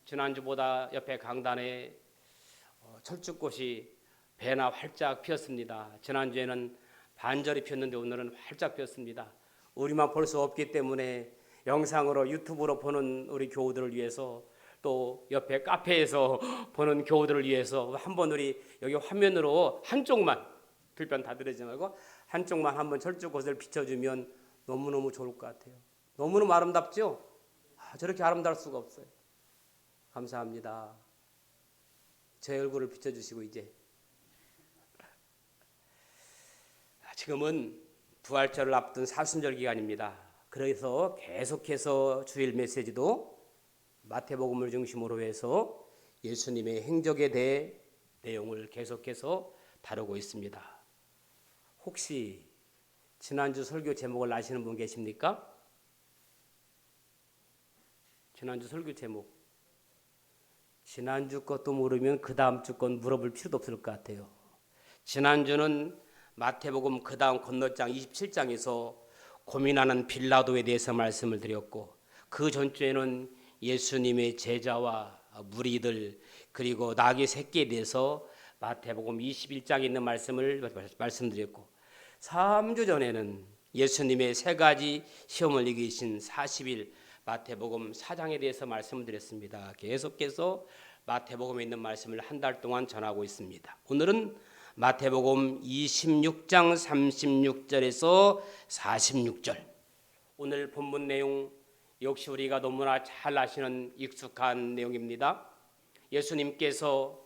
지난주보다 옆에 강단에 철쭉꽃이 배나 활짝 피었습니다. 지난주에는 반절이 피었는데 오늘은 활짝 피었습니다. 우리만 볼 수 없기 때문에 영상으로 유튜브로 보는 우리 교우들을 위해서 또 옆에 카페에서 보는 교우들을 위해서 한번 우리 여기 화면으로 한쪽만 불편 다 들으지 말고 한쪽만 한번 철쭉꽃을 비춰주면 너무너무 좋을 것 같아요. 너무너무 아름답죠? 저렇게 아름다울 수가 없어요. 감사합니다. 제 얼굴을 비춰주시고 이제 지금은 부활절을 앞둔 사순절 기간입니다. 그래서 계속해서 주일 메시지도 마태복음을 중심으로 해서 예수님의 행적에 대해 내용을 계속해서 다루고 있습니다. 혹시 지난주 설교 제목을 아시는 분 계십니까? 지난주 설교 제목. 지난주 것도 모르면 그 다음 주 건 물어볼 필요도 없을 것 같아요. 지난주는 마태복음 그 다음 건너장 27장에서 고민하는 빌라도에 대해서 말씀을 드렸고, 그 전주에는 예수님의 제자와 무리들 그리고 나귀 새끼에 대해서 마태복음 21장에 있는 말씀을 말씀드렸고, 3주 전에는 예수님의 세 가지 시험을 이기신 40일 마태복음 4장에 대해서 말씀을 드렸습니다. 계속해서 마태복음에 있는 말씀을 한 달 동안 전하고 있습니다. 오늘은 마태복음 26장 36절에서 46절. 오늘 본문 내용 역시 우리가 너무나 잘 아시는 익숙한 내용입니다. 예수님께서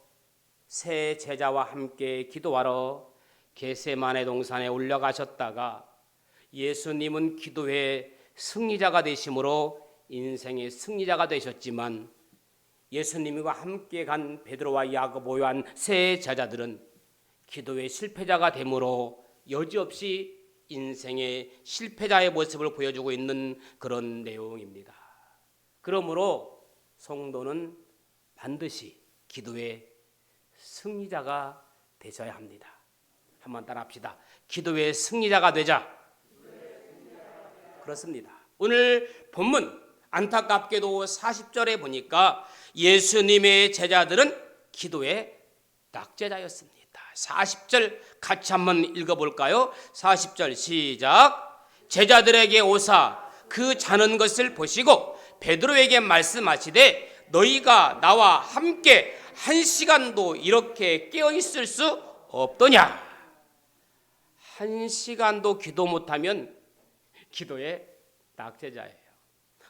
세 제자와 함께 기도하러 겟세마네 동산에 올라가셨다가 예수님은 기도의 승리자가 되심으로 인생의 승리자가 되셨지만, 예수님과 함께 간 베드로와 야고보 요한 세 제자들은 기도의 실패자가 되므로 여지없이 인생의 실패자의 모습을 보여주고 있는 그런 내용입니다. 그러므로 성도는 반드시 기도의 승리자가 되셔야 합니다. 한번 따라합시다. 기도의 승리자가 되자. 그렇습니다. 오늘 본문 안타깝게도 40절에 보니까 예수님의 제자들은 기도의 낙제자였습니다. 40절 같이 한번 읽어볼까요? 40절 시작. 제자들에게 오사 그 자는 것을 보시고 베드로에게 말씀하시되 너희가 나와 함께 1시간도 이렇게 깨어있을 수 없더냐. 1시간도 기도 못하면 기도의 낙제자예요.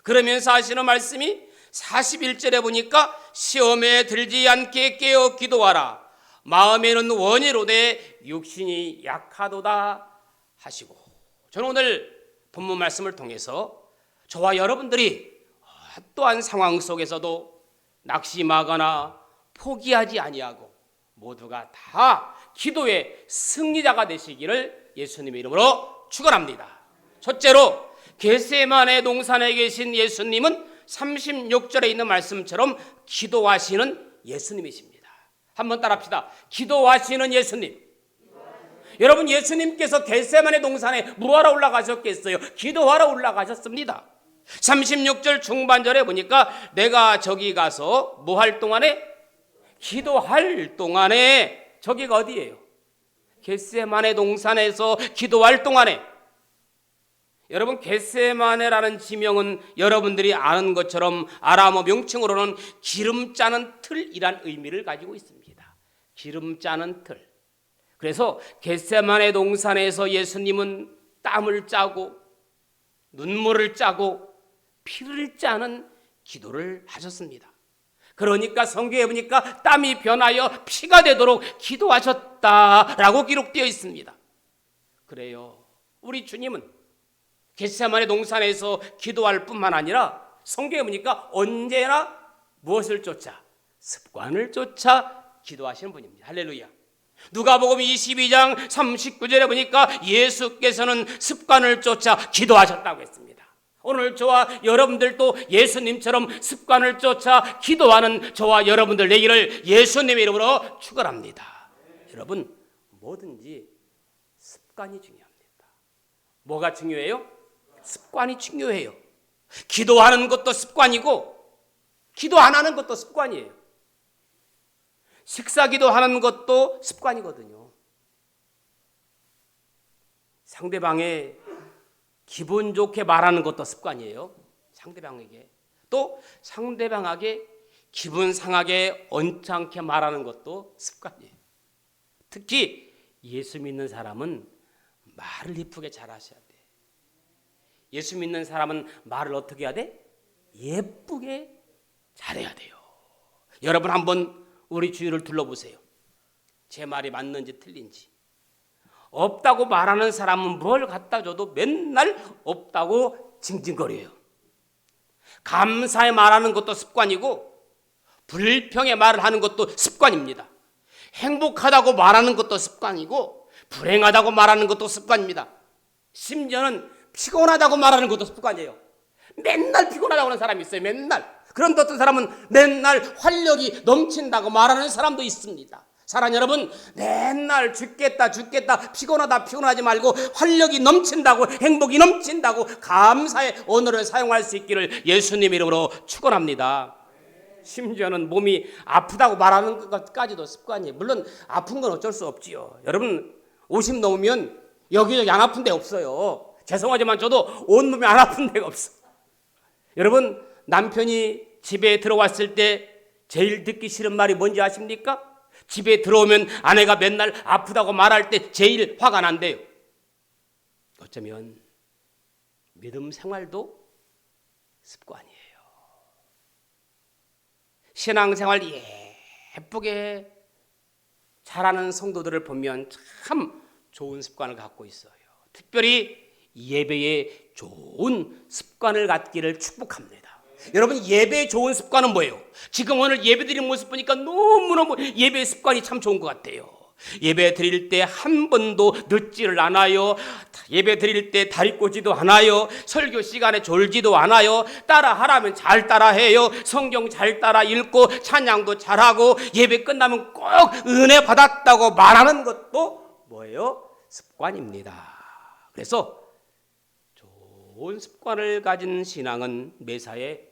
그러면서 하시는 말씀이 41절에 보니까 시험에 들지 않게 깨어 기도하라. 마음에는 원이로되 육신이 약하도다 하시고, 저는 오늘 본문 말씀을 통해서 저와 여러분들이 어떠한 상황 속에서도 낙심하거나 포기하지 아니하고 모두가 다 기도의 승리자가 되시기를 예수님의 이름으로 축원합니다. 첫째로 겟세마네 동산에 계신 예수님은 36절에 있는 말씀처럼 기도하시는 예수님이십니다. 한번 따라합시다. 기도하시는 예수님. 여러분, 예수님께서 겟세마네 동산에 뭐하러 올라가셨겠어요? 기도하러 올라가셨습니다. 36절 중반절에 보니까 내가 저기 가서 뭐 할 동안에? 기도할 동안에. 저기가 어디예요? 겟세마네 동산에서 기도할 동안에. 여러분, 겟세마네라는 지명은 여러분들이 아는 것처럼 아람어 명칭으로는 기름 짜는 틀이란 의미를 가지고 있습니다. 기름 짜는 틀. 그래서 겟세마네 동산에서 예수님은 땀을 짜고 눈물을 짜고 피를 짜는 기도를 하셨습니다. 그러니까 성경에 보니까 땀이 변하여 피가 되도록 기도하셨다라고 기록되어 있습니다. 그래요. 우리 주님은 겟세마네 동산에서 기도할 뿐만 아니라 성경에 보니까 언제나 무엇을 쫓아? 습관을 쫓아 기도하시는 분입니다. 할렐루야. 누가복음 22장 39절에 보니까 예수께서는 습관을 쫓아 기도하셨다고 했습니다. 오늘 저와 여러분들도 예수님처럼 습관을 쫓아 기도하는 저와 여러분들 되기를 예수님의 이름으로 축원합니다. 여러분, 뭐든지 습관이 중요합니다. 뭐가 중요해요? 습관이 중요해요. 기도하는 것도 습관이고 기도 안 하는 것도 습관이에요. 식사 기도하는 것도 습관이거든요. 상대방에 기분 좋게 말하는 것도 습관이에요. 상대방에게. 또 상대방에게 기분 상하게 언짢게 말하는 것도 습관이에요. 특히 예수 믿는 사람은 말을 이쁘게 잘하셔야 돼. 예수 믿는 사람은 말을 어떻게 해야 돼? 예쁘게 잘해야 돼요. 여러분 한번 우리 주위를 둘러보세요. 제 말이 맞는지 틀린지. 없다고 말하는 사람은 뭘 갖다 줘도 맨날 없다고 징징거려요. 감사의 말하는 것도 습관이고 불평의 말을 하는 것도 습관입니다. 행복하다고 말하는 것도 습관이고 불행하다고 말하는 것도 습관입니다. 심지어는 피곤하다고 말하는 것도 습관이에요. 맨날 피곤하다고 하는 사람이 있어요. 맨날. 그런데 어떤 사람은 맨날 활력이 넘친다고 말하는 사람도 있습니다. 사랑하는 여러분, 맨날 죽겠다 피곤하지 말고 활력이 넘친다고, 행복이 넘친다고 감사의 언어를 사용할 수 있기를 예수님 이름으로 축원합니다. 심지어는 몸이 아프다고 말하는 것까지도 습관이에요. 물론 아픈 건 어쩔 수 없지요. 여러분 50 넘으면 여기저기 안 아픈 데 없어요. 죄송하지만 저도 온몸이 안 아픈 데가 없어요. 여러분 남편이 집에 들어왔을 때 제일 듣기 싫은 말이 뭔지 아십니까? 집에 들어오면 아내가 맨날 아프다고 말할 때 제일 화가 난대요. 어쩌면 믿음 생활도 습관이에요. 신앙생활 예쁘게 잘하는 성도들을 보면 참 좋은 습관을 갖고 있어요. 특별히 예배에 좋은 습관을 갖기를 축복합니다. 여러분 예배에 좋은 습관은 뭐예요? 지금 오늘 예배 드리는 모습 보니까 너무너무 예배 습관이 참 좋은 것 같아요. 예배 드릴 때 한 번도 늦지를 않아요. 예배 드릴 때 다리 꼬지도 않아요. 설교 시간에 졸지도 않아요. 따라하라면 잘 따라해요. 성경 잘 따라 읽고 찬양도 잘하고 예배 끝나면 꼭 은혜 받았다고 말하는 것도 뭐예요? 습관입니다. 그래서 좋은 습관을 가진 신앙은 매사에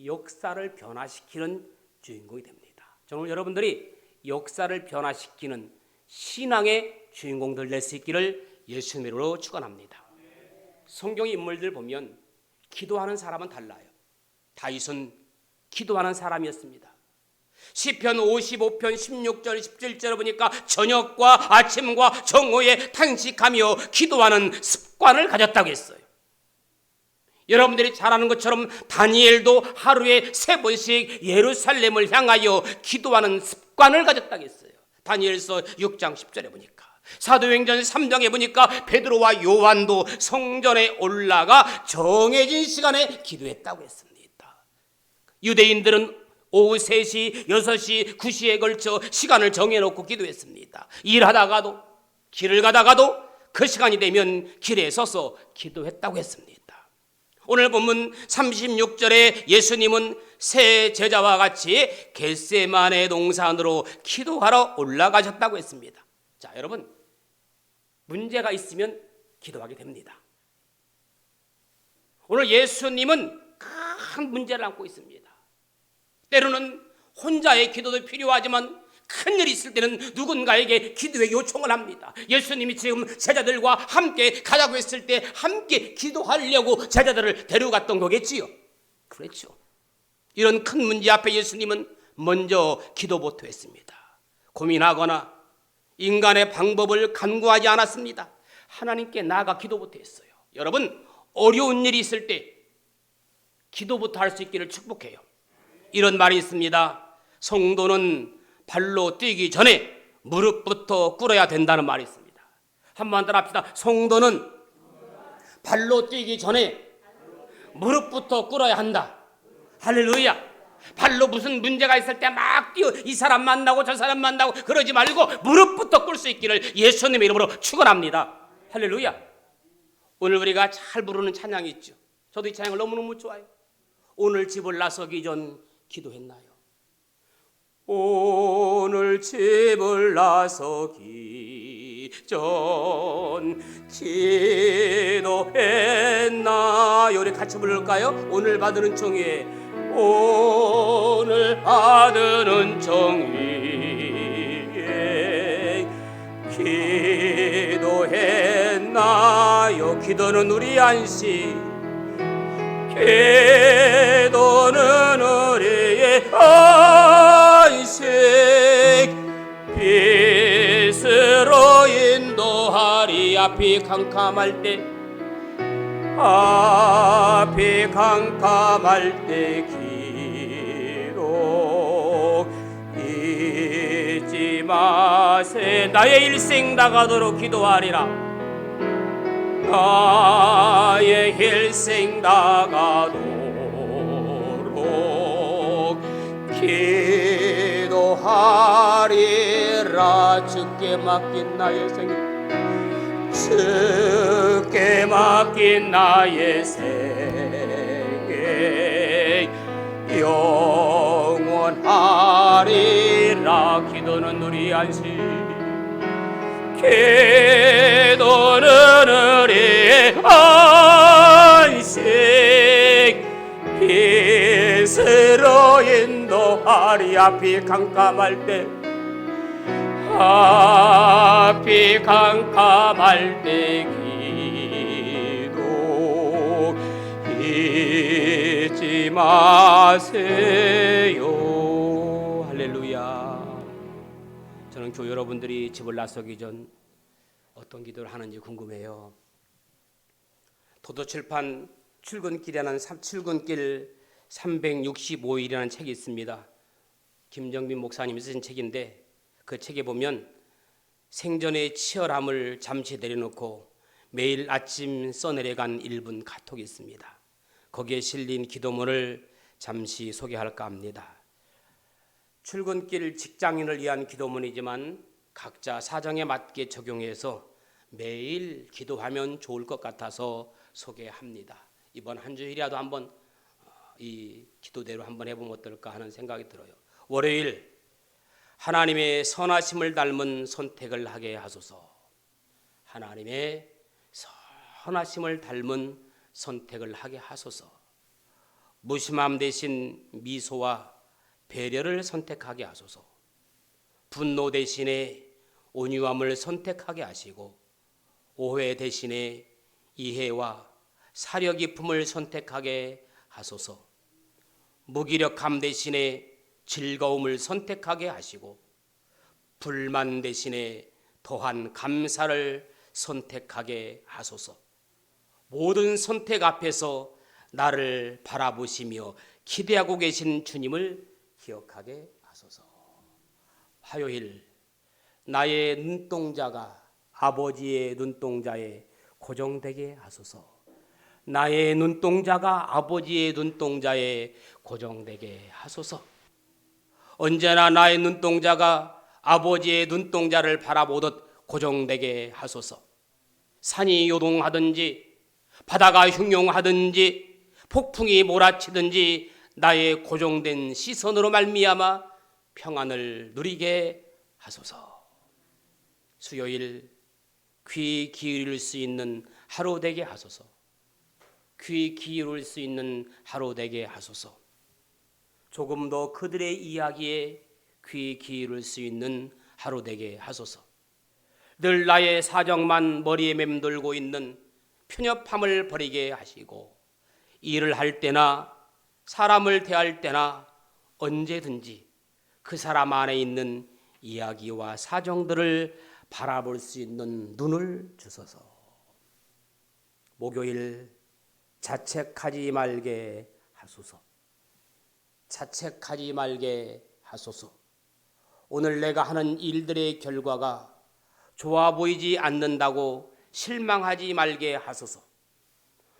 역사를 변화시키는 주인공이 됩니다. 저는 여러분들이 역사를 변화시키는 신앙의 주인공들 될 수 있기를 예수님으로 축원합니다. 성경의 인물들 보면 기도하는 사람은 달라요. 다윗은 기도하는 사람이었습니다. 시편 55편 16절 17절을 보니까 저녁과 아침과 정오에 탄식하며 기도하는 습관을 가졌다고 했어요. 여러분들이 잘 아는 것처럼 다니엘도 하루에 3번씩 예루살렘을 향하여 기도하는 습관을 가졌다고 했어요. 다니엘서 6장 10절에 보니까. 사도행전 3장에 보니까 베드로와 요한도 성전에 올라가 정해진 시간에 기도했다고 했습니다. 유대인들은 오후 3시, 6시, 9시에 걸쳐 시간을 정해놓고 기도했습니다. 일하다가도 길을 가다가도 그 시간이 되면 길에 서서 기도했다고 했습니다. 오늘 본문 36절에 예수님은 세 제자와 같이 겟세마네 동산으로 기도하러 올라가셨다고 했습니다. 자, 여러분 문제가 있으면 기도하게 됩니다. 오늘 예수님은 큰 문제를 안고 있습니다. 때로는 혼자의 기도도 필요하지만 큰일이 있을 때는 누군가에게 기도의 요청을 합니다. 예수님이 지금 제자들과 함께 가자고 했을 때 함께 기도하려고 제자들을 데려갔던 거겠지요. 그렇죠. 이런 큰 문제 앞에 예수님은 먼저 기도부터 했습니다. 고민하거나 인간의 방법을 간구하지 않았습니다. 하나님께 나아가 기도부터 했어요. 여러분 어려운 일이 있을 때 기도부터 할 수 있기를 축복해요. 이런 말이 있습니다. 성도는 발로 뛰기 전에 무릎부터 꿇어야 된다는 말이 있습니다. 한번 더 합시다. 성도는 발로 뛰기 전에 무릎부터 꿇어야 한다. 할렐루야. 발로 무슨 문제가 있을 때 막 뛰어 이 사람 만나고 저 사람 만나고 그러지 말고 무릎부터 꿇을 수 있기를 예수님의 이름으로 축원합니다. 할렐루야. 오늘 우리가 잘 부르는 찬양이 있죠. 저도 이 찬양을 너무너무 좋아해요. 오늘 집을 나서기 전 기도했나요? 오늘 집을 나서기 전 기도했나요? 우리 같이 부를까요? 오늘 받은 은총에 오늘 받은 은총 위에 기도했나요? 기도는 우리 안식, 기도는 우리의 안식, 빛으로 인도하리. 앞이 캄캄할 때, 앞이 캄캄할 때 기도 잊지 마세. 나의 일생 나가도록 기도하리라. 나의 일생 나가도록 기도하리라. 주께 맡긴 나의 생일, 주께 맡긴 나의 생애 영원하리라. 기도는 우리 안식, 기도는 우리의 안식, 빛으로 인도하리. 앞이 캄캄할 때, 앞이 캄캄할 때 기도 잊지 마세요. 할렐루야. 저는 교회 여러분들이 집을 나서기 전 어떤 기도를 하는지 궁금해요. 도도출판 출근길이라는 출근길 365일이라는 책이 있습니다. 김정빈 목사님이 쓰신 책인데, 그 책에 보면 생전의 치열함을 잠시 내려놓고 매일 아침 써내려간 1분 카톡이 있습니다. 거기에 실린 기도문을 잠시 소개할까 합니다. 출근길 직장인을 위한 기도문이지만 각자 사정에 맞게 적용해서 매일 기도하면 좋을 것 같아서 소개합니다. 이번 한 주일이라도 한번 이 기도대로 한번 해보면 어떨까 하는 생각이 들어요. 월요일, 하나님의 선하심을 닮은 선택을 하게 하소서. 하나님의 선하심을 닮은 선택을 하게 하소서. 무심함 대신 미소와 배려를 선택하게 하소서. 분노 대신에 온유함을 선택하게 하시고, 오해 대신에 이해와 사려 깊음을 선택하게 하소서. 무기력함 대신에 즐거움을 선택하게 하시고, 불만 대신에 더한 감사를 선택하게 하소서. 모든 선택 앞에서 나를 바라보시며 기대하고 계신 주님을 기억하게 하소서. 화요일, 나의 눈동자가 아버지의 눈동자에 고정되게 하소서. 나의 눈동자가 아버지의 눈동자에 고정되게 하소서. 언제나 나의 눈동자가 아버지의 눈동자를 바라보듯 고정되게 하소서. 산이 요동하든지 바다가 흉용하든지 폭풍이 몰아치든지 나의 고정된 시선으로 말미암아 평안을 누리게 하소서. 수요일, 귀 기울일 수 있는 하루 되게 하소서. 귀 기울일 수 있는 하루 되게 하소서. 조금 더 그들의 이야기에 귀 기울일 수 있는 하루 되게 하소서. 늘 나의 사정만 머리에 맴돌고 있는 편협함을 버리게 하시고, 일을 할 때나 사람을 대할 때나 언제든지 그 사람 안에 있는 이야기와 사정들을 바라볼 수 있는 눈을 주소서. 목요일, 자책하지 말게 하소서. 자책하지 말게 하소서. 오늘 내가 하는 일들의 결과가 좋아 보이지 않는다고 실망하지 말게 하소서.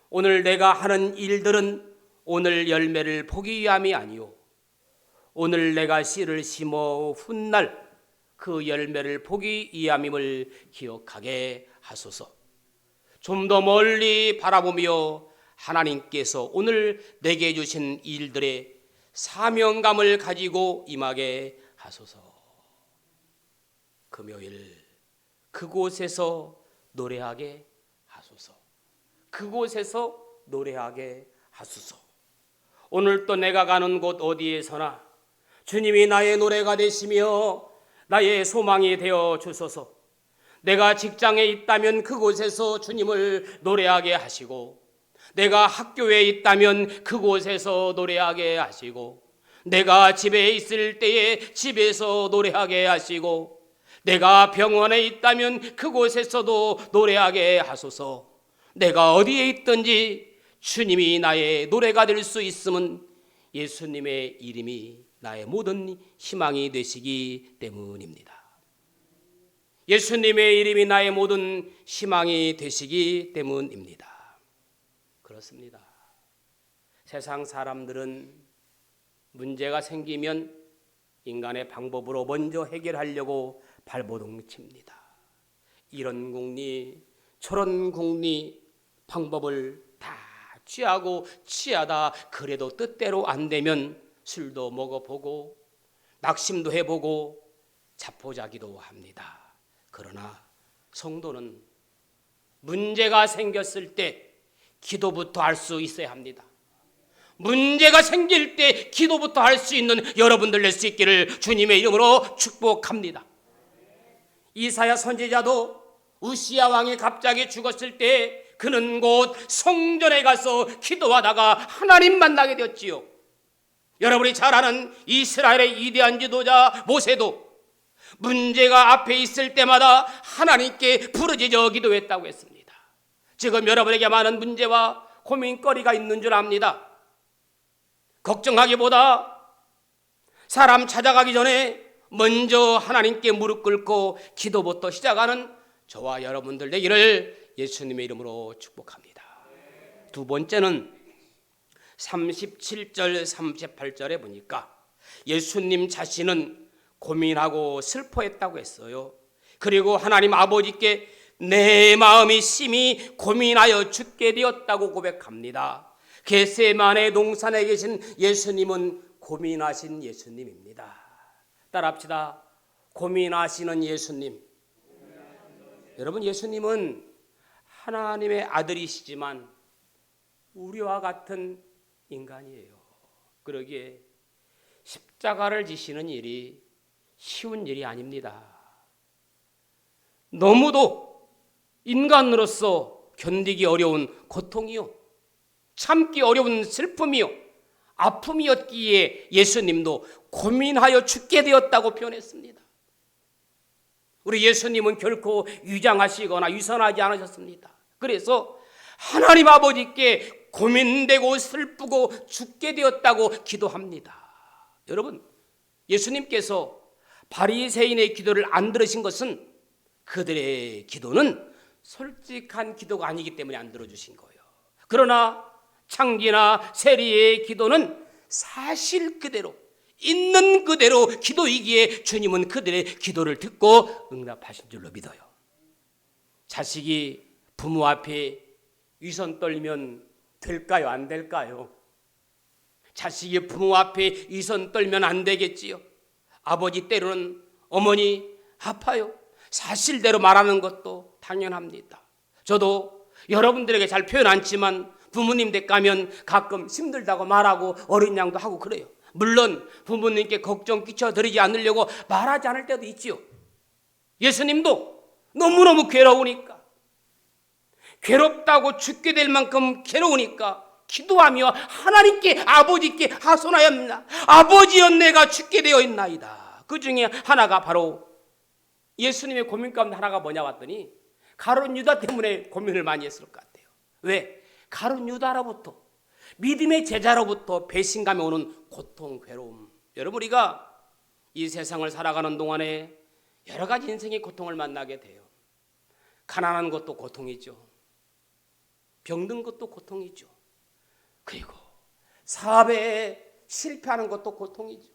오늘 내가 하는 일들은 오늘 열매를 보기 위함이 아니오, 오늘 내가 씨를 심어 훗날 그 열매를 보기 위함임을 기억하게 하소서. 좀 더 멀리 바라보며 하나님께서 오늘 내게 주신 일들의 사명감을 가지고 임하게 하소서. 금요일, 그곳에서 노래하게 하소서. 그곳에서 노래하게 하소서. 오늘 또 내가 가는 곳 어디에서나 주님이 나의 노래가 되시며 나의 소망이 되어 주소서. 내가 직장에 있다면 그곳에서 주님을 노래하게 하시고, 내가 학교에 있다면 그곳에서 노래하게 하시고, 내가 집에 있을 때에 집에서 노래하게 하시고, 내가 병원에 있다면 그곳에서도 노래하게 하소서. 내가 어디에 있든지 주님이 나의 노래가 될 수 있음은 예수님의 이름이 나의 모든 희망이 되시기 때문입니다. 예수님의 이름이 나의 모든 희망이 되시기 때문입니다. 그렇습니다. 세상 사람들은 문제가 생기면 인간의 방법으로 먼저 해결하려고 발버둥 칩니다. 이런 궁리 저런 궁리 방법을 다 취하다 그래도 뜻대로 안 되면 술도 먹어보고 낙심도 해보고 자포자기도 합니다. 그러나 성도는 문제가 생겼을 때 기도부터 할 수 있어야 합니다. 문제가 생길 때 기도부터 할 수 있는 여러분들 될 수 있기를 주님의 이름으로 축복합니다. 이사야 선지자도 우시야 왕이 갑자기 죽었을 때 그는 곧 성전에 가서 기도하다가 하나님 만나게 되었지요. 여러분이 잘 아는 이스라엘의 위대한 지도자 모세도 문제가 앞에 있을 때마다 하나님께 부르짖어 기도했다고 했습니다. 지금 여러분에게 많은 문제와 고민거리가 있는 줄 압니다. 걱정하기보다 사람 찾아가기 전에 먼저 하나님께 무릎 꿇고 기도부터 시작하는 저와 여러분들 되기를 예수님의 이름으로 축복합니다. 두 번째는 37절 38절에 보니까 예수님 자신은 고민하고 슬퍼했다고 했어요. 그리고 하나님 아버지께 내 마음이 심히 고민하여 죽게 되었다고 고백합니다. 겟세마네 동산에 계신 예수님은 고민하신 예수님입니다. 따라합시다. 고민하시는 예수님. 여러분, 예수님은 하나님의 아들이시지만 우리와 같은 인간이에요. 그러기에 십자가를 지시는 일이 쉬운 일이 아닙니다. 너무도 인간으로서 견디기 어려운 고통이요, 참기 어려운 슬픔이요, 아픔이었기에 예수님도 고민하여 죽게 되었다고 표현했습니다. 우리 예수님은 결코 위장하시거나 위선하지 않으셨습니다. 그래서 하나님 아버지께 고민되고 슬프고 죽게 되었다고 기도합니다. 여러분, 예수님께서 바리새인의 기도를 안 들으신 것은 그들의 기도는 솔직한 기도가 아니기 때문에 안 들어주신 거예요. 그러나 창기나 세리의 기도는 사실 그대로 있는 그대로 기도이기에 주님은 그들의 기도를 듣고 응답하신 줄로 믿어요. 자식이 부모 앞에 위선 떨면 될까요? 안 될까요? 자식이 부모 앞에 위선 떨면 안 되겠지요. 아버지 때로는 어머니 아파요. 사실대로 말하는 것도 당연합니다. 저도 여러분들에게 잘 표현 않지만 부모님 댁 가면 가끔 힘들다고 말하고 어린 양도 하고 그래요. 물론 부모님께 걱정 끼쳐드리지 않으려고 말하지 않을 때도 있지요. 예수님도 너무너무 괴로우니까, 괴롭다고 죽게 될 만큼 괴로우니까 기도하며 하나님께 아버지께 하소나합니다. 아버지여, 내가 죽게 되어 있나이다. 그 중에 하나가 바로 예수님의 고민 가운데 하나가 뭐냐 봤더니 가룟 유다 때문에 고민을 많이 했을 것 같아요. 왜? 가룟 유다로부터, 믿음의 제자로부터 배신감에 오는 고통, 괴로움. 여러분, 우리가 이 세상을 살아가는 동안에 여러 가지 인생의 고통을 만나게 돼요. 가난한 것도 고통이죠. 병든 것도 고통이죠. 그리고 사업에 실패하는 것도 고통이죠.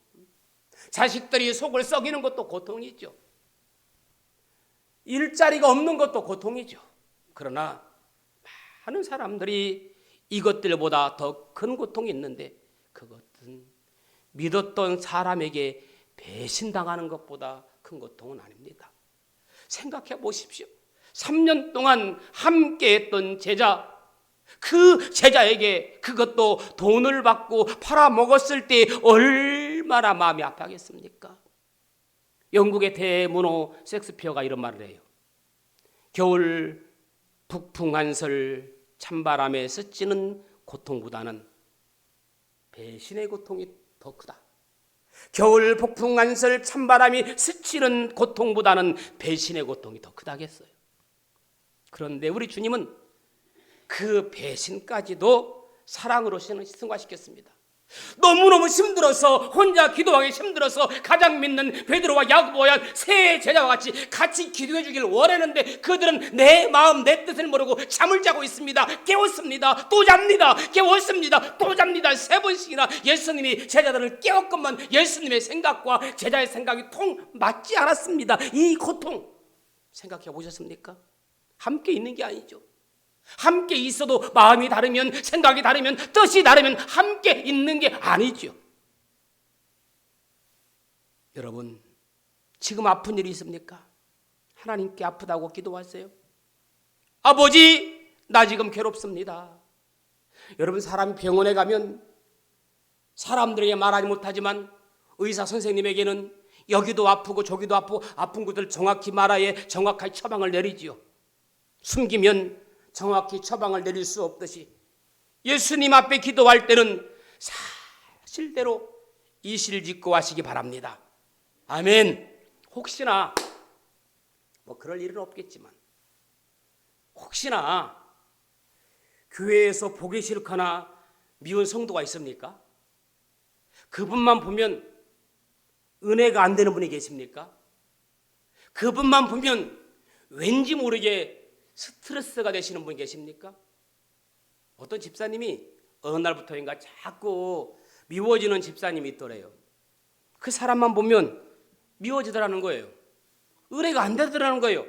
자식들이 속을 썩이는 것도 고통이죠. 일자리가 없는 것도 고통이죠. 그러나 많은 사람들이 이것들보다 더 큰 고통이 있는데 그것은 믿었던 사람에게 배신당하는 것보다 큰 고통은 아닙니다. 생각해 보십시오. 3년 동안 함께했던 제자, 그 제자에게 그것도 돈을 받고 팔아먹었을 때 얼마나 마음이 아파하겠습니까? 영국의 대문호 섹스피어가 이런 말을 해요. 겨울 북풍 한설 찬바람에 스치는 고통보다는 배신의 고통이 더 크다. 겨울 폭풍 한설 찬바람이 스치는 고통보다는 배신의 고통이 더 크다겠어요. 그런데 우리 주님은 그 배신까지도 사랑으로 승화시켰습니다. 너무너무 힘들어서 혼자 기도하기 힘들어서 가장 믿는 베드로와 야고보와 세 제자와 같이 기도해 주길 원했는데 그들은 내 마음 내 뜻을 모르고 잠을 자고 있습니다. 깨웠습니다. 또 잡니다. 깨웠습니다. 또 잡니다. 3번씩이나 예수님이 제자들을 깨웠건만 예수님의 생각과 제자의 생각이 통 맞지 않았습니다. 이 고통 생각해 보셨습니까? 함께 있는 게 아니죠. 함께 있어도 마음이 다르면 생각이 다르면 뜻이 다르면 함께 있는 게 아니죠. 여러분 지금 아픈 일이 있습니까? 하나님께 아프다고 기도하세요. 아버지 나 지금 괴롭습니다. 여러분 사람이 병원에 가면 사람들에게 말하지 못하지만 의사 선생님에게는 여기도 아프고 저기도 아프고 아픈 곳을 정확히 말하여 정확하게 처방을 내리지요. 숨기면 정확히 처방을 내릴 수 없듯이 예수님 앞에 기도할 때는 사실대로 이실직고 하시기 바랍니다. 아멘. 혹시나 뭐 그럴 일은 없겠지만 혹시나 교회에서 보기 싫거나 미운 성도가 있습니까? 그분만 보면 은혜가 안 되는 분이 계십니까? 그분만 보면 왠지 모르게 스트레스가 되시는 분 계십니까? 어떤 집사님이 어느 날부터인가 자꾸 미워지는 집사님이 있더래요. 그 사람만 보면 미워지더라는 거예요. 은혜가 안 되더라는 거예요.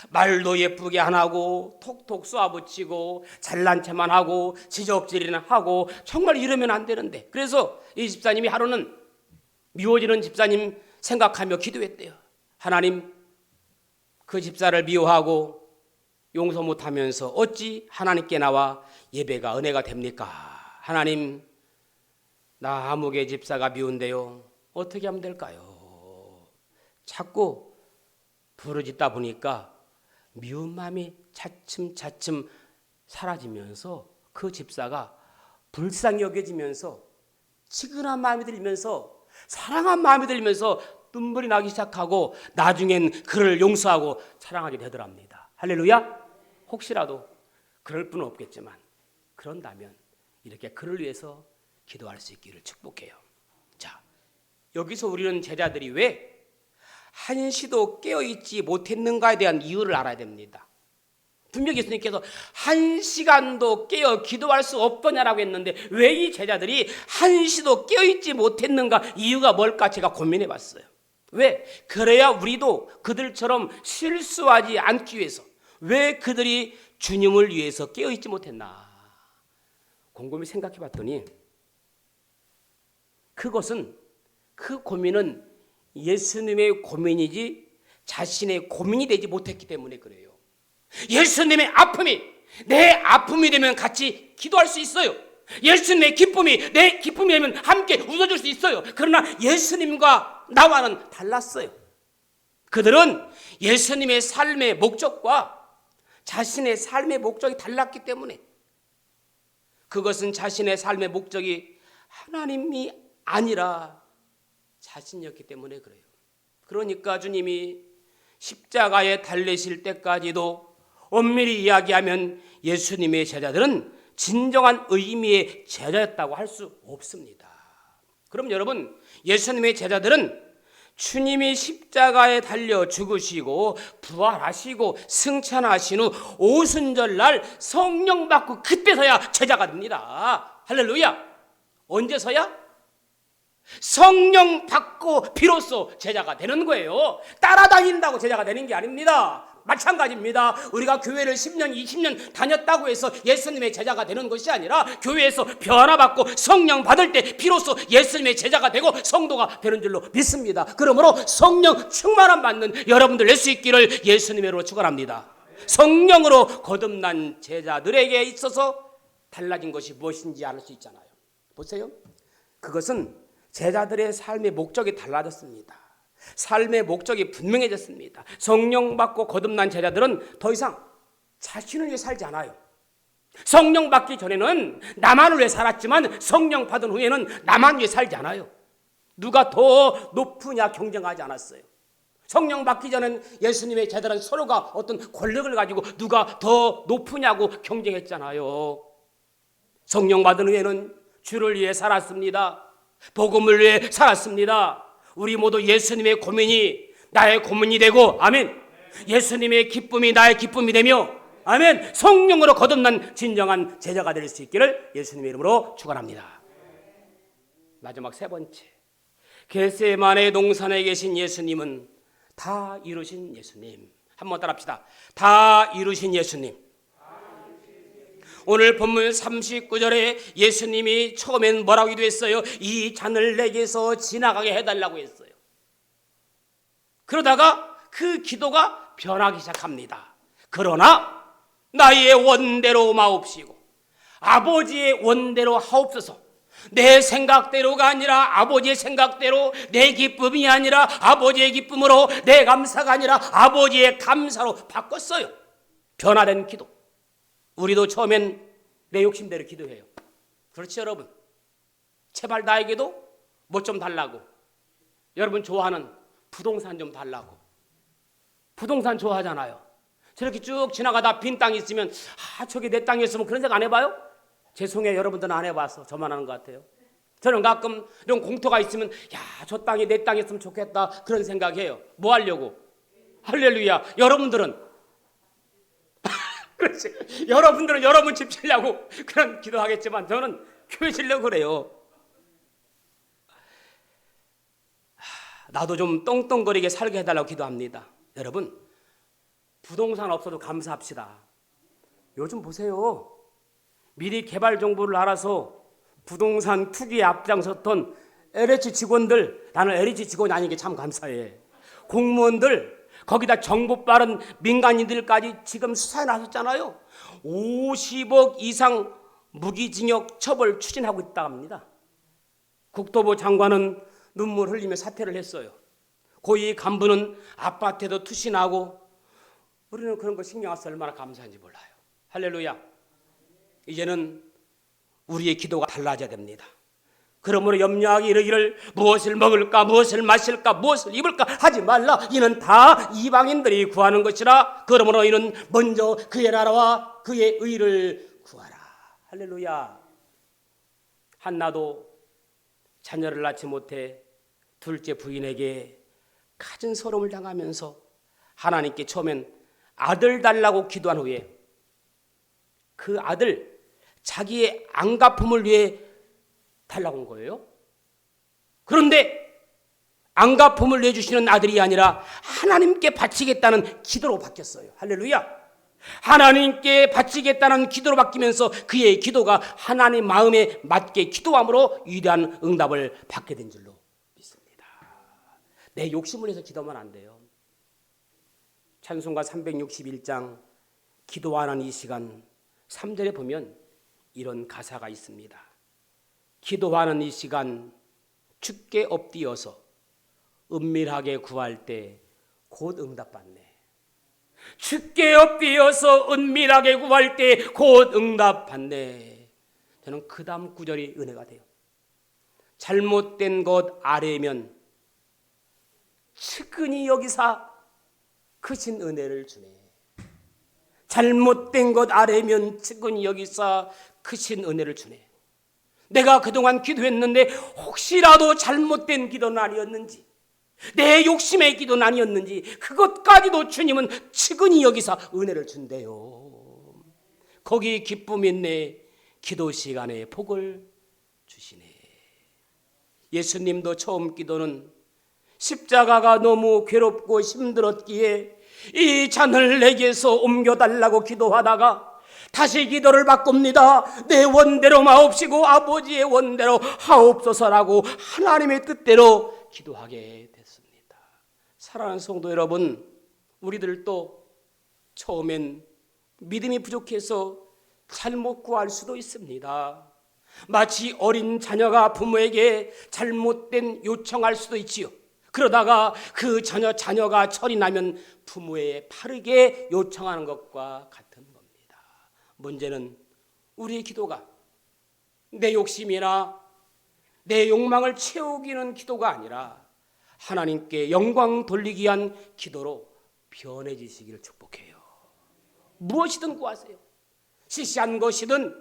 말도 예쁘게 안 하고 톡톡 쏘아붙이고 잘난 체만 하고 지적질이나 하고 정말 이러면 안 되는데 그래서 이 집사님이 하루는 미워지는 집사님 생각하며 기도했대요. 하나님 그 집사를 미워하고 용서 못하면서 어찌 하나님께 나와 예배가 은혜가 됩니까? 하나님 나 아무개 집사가 미운데요. 어떻게 하면 될까요? 자꾸 부르짖다 보니까 미운 마음이 차츰차츰 사라지면서 그 집사가 불쌍히 여겨지면서 치근한 마음이 들면서 사랑한 마음이 들면서 눈물이 나기 시작하고 나중엔 그를 용서하고 사랑하게 되더랍니다. 할렐루야. 혹시라도 그럴 분은 없겠지만 그런다면 이렇게 그를 위해서 기도할 수 있기를 축복해요. 자, 여기서 우리는 제자들이 왜 한시도 깨어있지 못했는가에 대한 이유를 알아야 됩니다. 분명히 예수님께서 1시간도 깨어 기도할 수 없더냐라고 했는데 왜 이 제자들이 한시도 깨어있지 못했는가 이유가 뭘까 제가 고민해 봤어요. 왜? 그래야 우리도 그들처럼 실수하지 않기 위해서 왜 그들이 주님을 위해서 깨어있지 못했나 곰곰이 생각해 봤더니 그 고민은 예수님의 고민이지 자신의 고민이 되지 못했기 때문에 그래요. 예수님의 아픔이 내 아픔이 되면 같이 기도할 수 있어요. 예수님의 기쁨이 내 기쁨이 되면 함께 웃어줄 수 있어요. 그러나 예수님과 나와는 달랐어요. 그들은 예수님의 삶의 목적과 자신의 삶의 목적이 달랐기 때문에 그것은 자신의 삶의 목적이 하나님이 아니라 자신이었기 때문에 그래요. 그러니까 주님이 십자가에 달리실 때까지도 엄밀히 이야기하면 예수님의 제자들은 진정한 의미의 제자였다고 할 수 없습니다. 그럼 여러분, 예수님의 제자들은 주님이 십자가에 달려 죽으시고 부활하시고 승천하신 후 오순절날 성령 받고 그때서야 제자가 됩니다. 할렐루야. 언제서야? 성령 받고 비로소 제자가 되는 거예요. 따라다닌다고 제자가 되는 게 아닙니다. 마찬가지입니다. 우리가 교회를 10년, 20년 다녔다고 해서 예수님의 제자가 되는 것이 아니라 교회에서 변화받고 성령 받을 때 비로소 예수님의 제자가 되고 성도가 되는 줄로 믿습니다. 그러므로 성령 충만함 받는 여러분들 될 수 있기를 예수님으로 축원합니다. 성령으로 거듭난 제자들에게 있어서 달라진 것이 무엇인지 알 수 있잖아요. 보세요. 그것은 제자들의 삶의 목적이 달라졌습니다. 삶의 목적이 분명해졌습니다. 성령 받고 거듭난 제자들은 더 이상 자신을 위해 살지 않아요. 성령 받기 전에는 나만을 위해 살았지만 성령 받은 후에는 나만 위해 살지 않아요. 누가 더 높으냐 경쟁하지 않았어요. 성령 받기 전엔 예수님의 제자들은 서로가 어떤 권력을 가지고 누가 더 높으냐고 경쟁했잖아요. 성령 받은 후에는 주를 위해 살았습니다. 복음을 위해 살았습니다. 우리 모두 예수님의 고민이 나의 고민이 되고, 아멘. 예수님의 기쁨이 나의 기쁨이 되며, 아멘. 성령으로 거듭난 진정한 제자가 될 수 있기를 예수님의 이름으로 축원합니다. 마지막 세 번째, 겟세마네 동산에 계신 예수님은 다 이루신 예수님. 한번 따라합시다. 다 이루신 예수님. 오늘 본문 39절에 예수님이 처음엔 뭐라고 기도했어요? 이 잔을 내게서 지나가게 해달라고 했어요. 그러다가 그 기도가 변하기 시작합니다. 그러나 나의 원대로 마옵시고 아버지의 원대로 하옵소서. 내 생각대로가 아니라 아버지의 생각대로, 내 기쁨이 아니라 아버지의 기쁨으로, 내 감사가 아니라 아버지의 감사로 바꿨어요. 변화된 기도. 우리도 처음엔 내 욕심대로 기도해요. 그렇지 여러분? 제발 나에게도 뭐 좀 달라고. 여러분 좋아하는 부동산 좀 달라고. 부동산 좋아하잖아요. 저렇게 쭉 지나가다 빈 땅이 있으면 저게 내 땅이었으면 그런 생각 안 해봐요? 죄송해요. 여러분들은 안 해봤어. 저만 하는 것 같아요. 저는 가끔 이런 공터가 있으면 저 땅이 내 땅이었으면 좋겠다 그런 생각해요. 뭐 하려고? 할렐루야. 여러분들은 그렇지. 여러분들은 여러분 집 지려고 그런 기도하겠지만 저는 교회 지려고 그래요. 나도 좀 똥똥거리게 살게 해달라고 기도합니다. 여러분 부동산 없어도 감사합시다. 요즘 보세요. 미리 개발 정보를 알아서 부동산 투기에 앞장섰던 LH 직원들, 나는 LH 직원이 아닌 게 참 감사해. 공무원들, 거기다 정보 빠른 민간인들까지 지금 수사에 나섰잖아요. 50억 이상 무기징역 처벌 추진하고 있다고 합니다. 국토부 장관은 눈물 흘리며 사퇴를 했어요. 고위 간부는 아파트에도 투신하고, 우리는 그런 거 신경 안 써서 얼마나 감사한지 몰라요. 할렐루야. 이제는 우리의 기도가 달라져야 됩니다. 그러므로 염려하기 이르기를 무엇을 먹을까 무엇을 마실까 무엇을 입을까 하지 말라. 이는 다 이방인들이 구하는 것이라. 그러므로 이는 먼저 그의 나라와 그의 의를 구하라. 할렐루야. 한나도 자녀를 낳지 못해 둘째 부인에게 갖은 서름을 당하면서 하나님께 처음엔 아들 달라고 기도한 후에 그 아들 자기의 안갚음을 위해 달라고 온 거예요. 그런데 안갚음을 내주시는 아들이 아니라 하나님께 바치겠다는 기도로 바뀌었어요. 할렐루야. 하나님께 바치겠다는 기도로 바뀌면서 그의 기도가 하나님 마음에 맞게 기도함으로 위대한 응답을 받게 된 줄로 믿습니다. 내 욕심을 해서 기도하면 안 돼요. 찬송가 361장 기도하는 이 시간 3절에 보면 이런 가사가 있습니다. 기도하는 이 시간 주께 엎드려서 은밀하게 구할 때 곧 응답받네. 주께 엎드려서 은밀하게 구할 때 곧 응답받네. 저는 그 다음 구절이 은혜가 돼요. 잘못된 것 아래면 측은히 여기사 크신 은혜를 주네. 잘못된 것 아래면 측은히 여기사 크신 은혜를 주네. 내가 그동안 기도했는데 혹시라도 잘못된 기도는 아니었는지, 내 욕심의 기도는 아니었는지 그것까지도 주님은 측은히 여기서 은혜를 준대요. 거기 기쁨이 있네. 기도 시간에 복을 주시네. 예수님도 처음 기도는 십자가가 너무 괴롭고 힘들었기에 이 잔을 내게서 옮겨달라고 기도하다가 다시 기도를 바꿉니다. 내 원대로 마옵시고 아버지의 원대로 하옵소서라고 하나님의 뜻대로 기도하게 됐습니다. 사랑하는 성도 여러분, 우리들도 처음엔 믿음이 부족해서 잘못 구할 수도 있습니다. 마치 어린 자녀가 부모에게 잘못된 요청할 수도 있지요. 그러다가 그 자녀가 철이 나면 부모에 바르게 요청하는 것과 같은 겁니다. 문제는 우리의 기도가 내 욕심이나 내 욕망을 채우기는 기도가 아니라 하나님께 영광 돌리기 위한 기도로 변해지시기를 축복해요. 무엇이든 구하세요. 시시한 것이든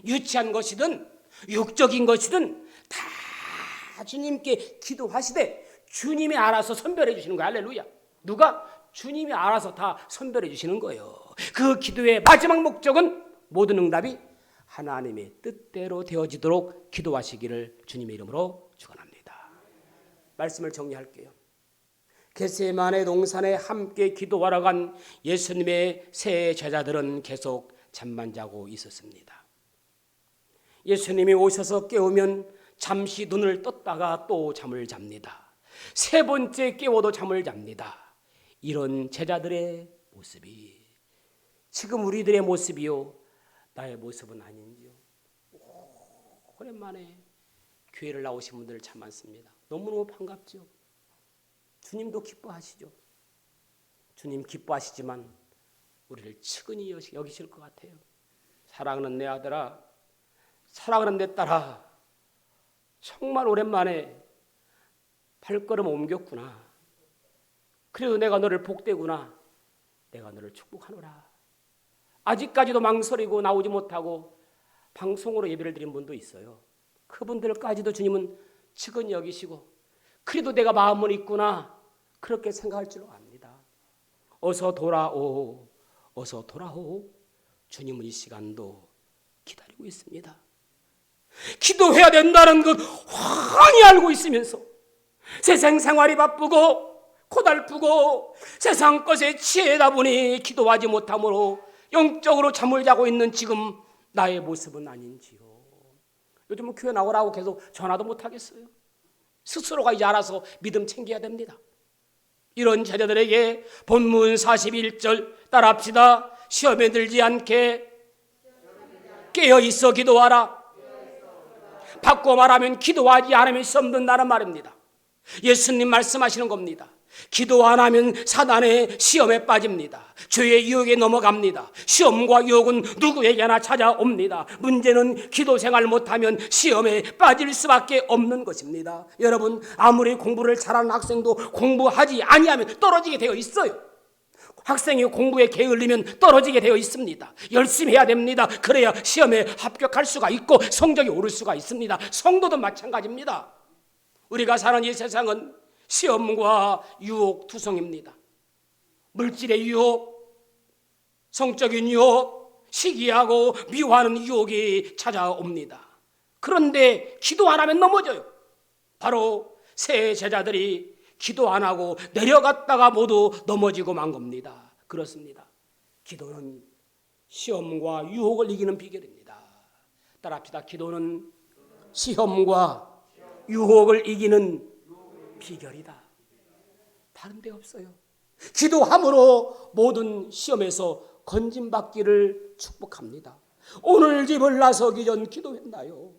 유치한 것이든 육적인 것이든 다 주님께 기도하시되 주님이 알아서 선별해 주시는 거예요. 할렐루야. 누가? 주님이 알아서 다 선별해 주시는 거예요. 그 기도의 마지막 목적은 모든 응답이 하나님의 뜻대로 되어지도록 기도하시기를 주님의 이름으로 축원합니다. 말씀을 정리할게요. 겟세마네 동산에 함께 기도하러 간 예수님의 세 제자들은 계속 잠만 자고 있었습니다. 예수님이 오셔서 깨우면 잠시 눈을 떴다가 또 잠을 잡니다. 세 번째 깨워도 잠을 잡니다. 이런 제자들의 모습이 지금 우리들의 모습이요, 나의 모습은 아닌지요. 오랜만에 교회를 나오신 분들 참 많습니다. 너무너무 반갑죠. 주님도 기뻐하시죠. 주님 기뻐하시지만 우리를 측은히 여기실 것 같아요. 사랑하는 내 아들아, 사랑하는 내 딸아, 정말 오랜만에 발걸음 옮겼구나. 그래도 내가 너를 복되구나. 내가 너를 축복하노라. 아직까지도 망설이고 나오지 못하고 방송으로 예배를 드린 분도 있어요. 그분들까지도 주님은 측은히 여기시고 그래도 내가 마음은 있구나, 그렇게 생각할 줄 압니다. 어서 돌아오, 어서 돌아오. 주님은 이 시간도 기다리고 있습니다. 기도해야 된다는 것 환히 알고 있으면서 세상 생활이 바쁘고 고달프고 세상 것에 취해다 보니 기도하지 못함으로 영적으로 잠을 자고 있는 지금 나의 모습은 아닌지요. 요즘은 교회 나오라고 계속 전화도 못하겠어요. 스스로가 이제 알아서 믿음 챙겨야 됩니다. 이런 제자들에게 본문 41절 따라합시다. 시험에 들지 않게 깨어있어 기도하라. 바꿔 말하면 기도하지 않으면 시험 든다는 말입니다. 예수님 말씀하시는 겁니다. 기도 안 하면 사단의 시험에 빠집니다. 죄의 유혹에 넘어갑니다. 시험과 유혹은 누구에게나 찾아옵니다. 문제는 기도 생활 못하면 시험에 빠질 수밖에 없는 것입니다. 여러분, 아무리 공부를 잘하는 학생도 공부하지 아니하면 떨어지게 되어 있어요. 학생이 공부에 게을리면 떨어지게 되어 있습니다. 열심히 해야 됩니다. 그래야 시험에 합격할 수가 있고 성적이 오를 수가 있습니다. 성도도 마찬가지입니다. 우리가 사는 이 세상은 시험과 유혹 투성입니다. 물질의 유혹, 성적인 유혹, 시기하고 미워하는 유혹이 찾아옵니다. 그런데 기도 안 하면 넘어져요. 바로 세 제자들이 기도 안 하고 내려갔다가 모두 넘어지고 만 겁니다. 그렇습니다. 기도는 시험과 유혹을 이기는 비결입니다. 따라합시다. 기도는 시험과 유혹을 이기는 비결이다. 다른 데 없어요. 기도함으로 모든 시험에서 건진받기를 축복합니다. 오늘 집을 나서기 전 기도했나요?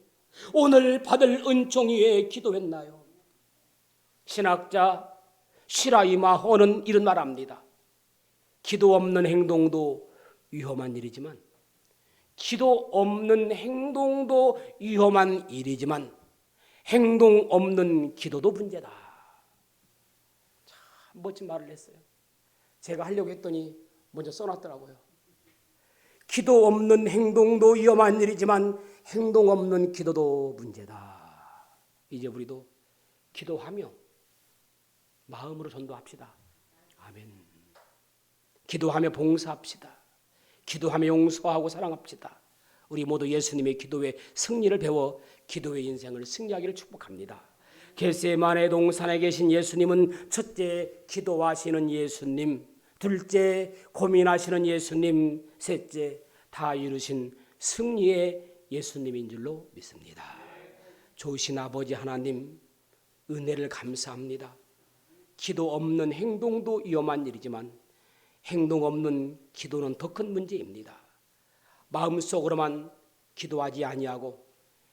오늘 받을 은총 위에 기도했나요? 신학자 시라이마호는 이런 말합니다. 기도 없는 행동도 위험한 일이지만 기도 없는 행동도 위험한 일이지만 행동 없는 기도도 문제다. 참 멋진 말을 했어요. 제가 하려고 했더니 먼저 써놨더라고요. 기도 없는 행동도 위험한 일이지만 행동 없는 기도도 문제다. 이제 우리도 기도하며 마음으로 전도합시다. 아멘. 기도하며 봉사합시다. 기도하며 용서하고 사랑합시다. 우리 모두 예수님의 기도의 승리를 배워 기도의 인생을 승리하기를 축복합니다. 겟세마네 동산에 계신 예수님은 첫째 기도하시는 예수님, 둘째 고민하시는 예수님, 셋째 다 이루신 승리의 예수님인 줄로 믿습니다. 좋으신 아버지 하나님, 은혜를 감사합니다. 기도 없는 행동도 위험한 일이지만 행동 없는 기도는 더 큰 문제입니다. 마음속으로만 기도하지 아니하고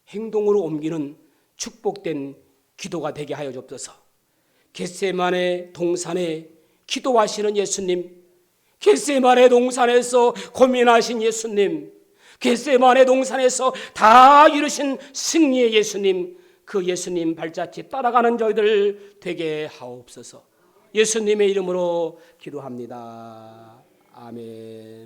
행동으로 옮기는 축복된 기도가 되게 하여 주옵소서. 겟세마네 동산에 기도하시는 예수님, 겟세마네 동산에서 고민하신 예수님, 겟세마네 동산에서 다 이루신 승리의 예수님, 그 예수님 발자취 따라가는 저희들 되게 하옵소서. 예수님의 이름으로 기도합니다. 아멘.